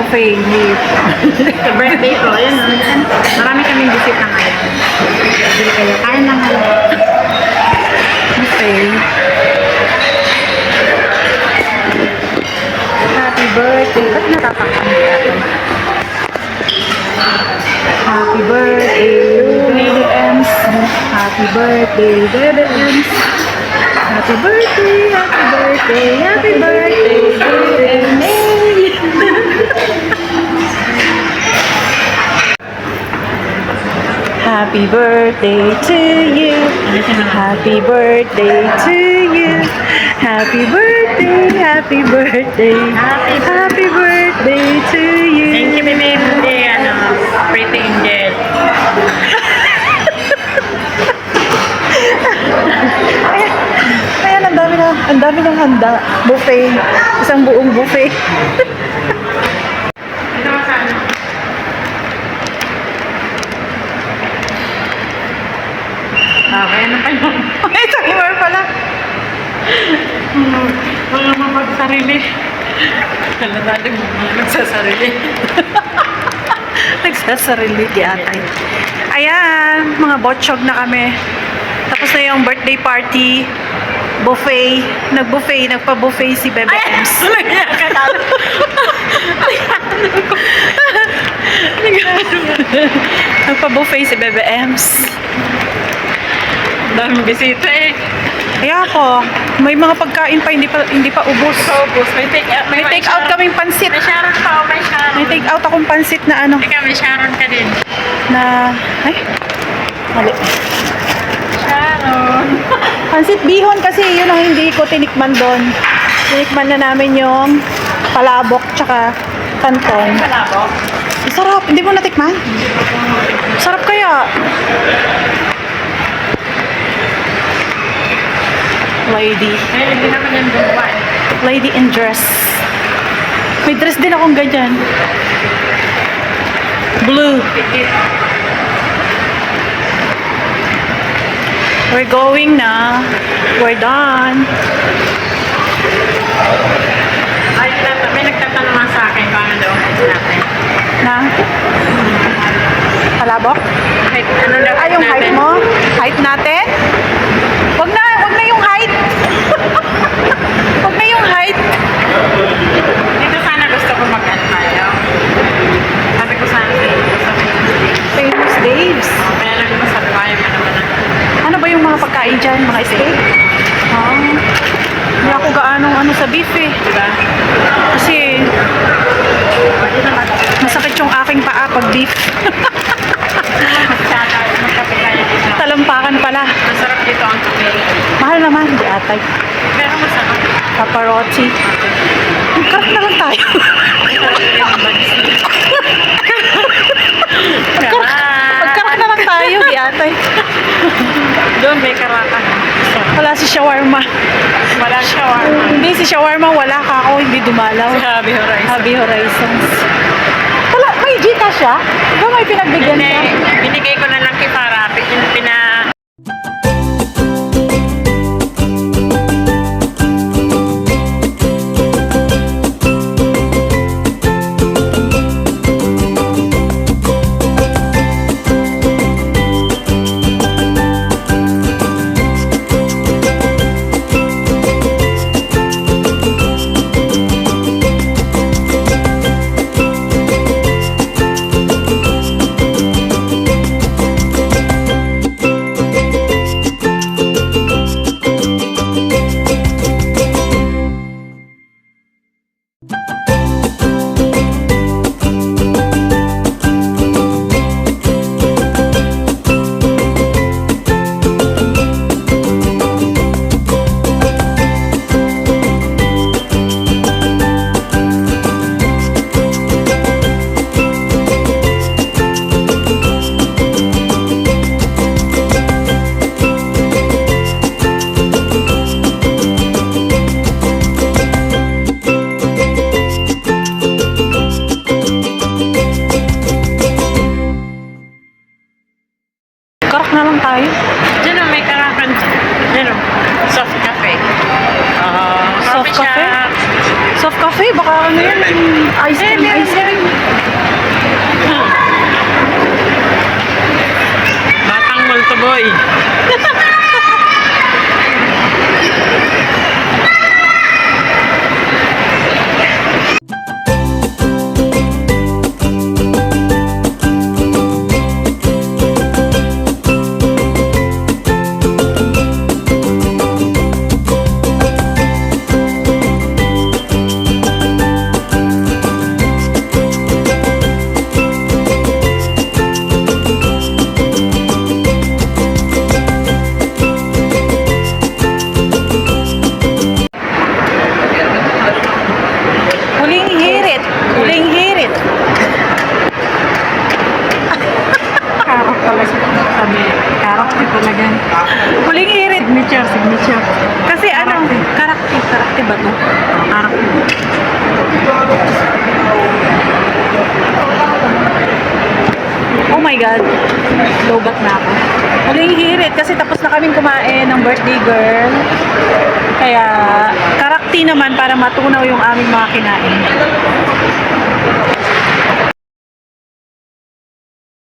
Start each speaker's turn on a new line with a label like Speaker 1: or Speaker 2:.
Speaker 1: buffet.
Speaker 2: Sa birthday ko, yun. Marami kaming bisita ngayon. Bili kayo. Kain lang ngayon.
Speaker 1: Buffet. Happy birthday. Ba't natatakpan niya ito? Happy birthday, Baby Ems. Happy birthday, Baby Ems. Happy birthday, happy birthday, happy birthday, Baby Ems. Happy birthday to you. Happy birthday to you. Happy birthday, happy birthday. Happy birthday to you.
Speaker 2: Thank you, baby. Pretty angel.
Speaker 1: Ayan, ang dami ng handa. Buffet. Isang buong buffet.
Speaker 2: Ito ka saan? Kaya na pa yun.
Speaker 1: Ay, timer pala.
Speaker 2: Mga mapagsarili. Kala natin mga nagsasarili.
Speaker 1: Nagsasarili di atay. Ayan, mga botchog na kami. Tapos na yung birthday party. Buffet. Nagpa-buffet si Bebe Ems. Nagpa-buffet si Bebe Ems.
Speaker 2: Daming bisita eh.
Speaker 1: Kaya ako, may mga pagkain pa hindi pa ubos.
Speaker 2: Ubus. May take out.
Speaker 1: May take out kaming pansit.
Speaker 2: May Sharon pa. May Sharon.
Speaker 1: May take out akong pansit na ano,
Speaker 2: Ikaw, may Sharon ka din.
Speaker 1: na ay mali.
Speaker 2: Sharon.
Speaker 1: Pansit bihon kasi yun ang hindi ko tinikman doon. Tinikman na namin yung palabok tsaka kanton.
Speaker 2: Palabok.
Speaker 1: Sarap, hindi mo natikman? Sarap kaya. Lady.
Speaker 2: Ay, hindi naman yung buwan.
Speaker 1: Lady in dress. May dress din akong ganyan. Blue. We're going na. We're done.
Speaker 2: Ay, may nagtatanong nga sa akin paano daw natin.
Speaker 1: Na? Palabok?
Speaker 2: Height, ano daw
Speaker 1: Ay, yung height
Speaker 2: natin?
Speaker 1: mo? Height natin? Wag na yung height. Wag na yung height.
Speaker 2: Dito sana gusto ko mag-ano tayo. Sabi ko sana sa
Speaker 1: Famous Daves.
Speaker 2: kaya lang naman sabi ko, ayaw mo naman na.
Speaker 1: Ano ba yung mga pagkain dyan? Mga steak? Hindi ako gaanong ano sa beef eh.
Speaker 2: Diba?
Speaker 1: Kasi masakit yung aking paa pag beef.
Speaker 2: Magkape tayo dito.
Speaker 1: Talampakan pala.
Speaker 2: Masarap dito ang kape.
Speaker 1: Mahal naman, di atay.
Speaker 2: Pero masarap.
Speaker 1: Paparotti. Magkaroon na lang tayo. Magkaroon na lang tayo, di atay.
Speaker 2: Doon may karata.
Speaker 1: Wala si shawarma.
Speaker 2: Wala shawarma.
Speaker 1: Hindi si shawarma, wala ka ako, hindi dumalaw.
Speaker 2: Happy Horizon.
Speaker 1: Happy Horizons. Wala, may Gcash siya? Ba may pinagbigyan ka?
Speaker 2: Binigay ko na lang kay Farah.
Speaker 1: Kasi ano, karakti ba to?
Speaker 2: Karakter.
Speaker 1: Oh my God. Lobat na ako. Maghihirit kasi tapos na kaming kumain ng birthday girl. Kaya, karakti naman para matunaw yung aming mga kinain.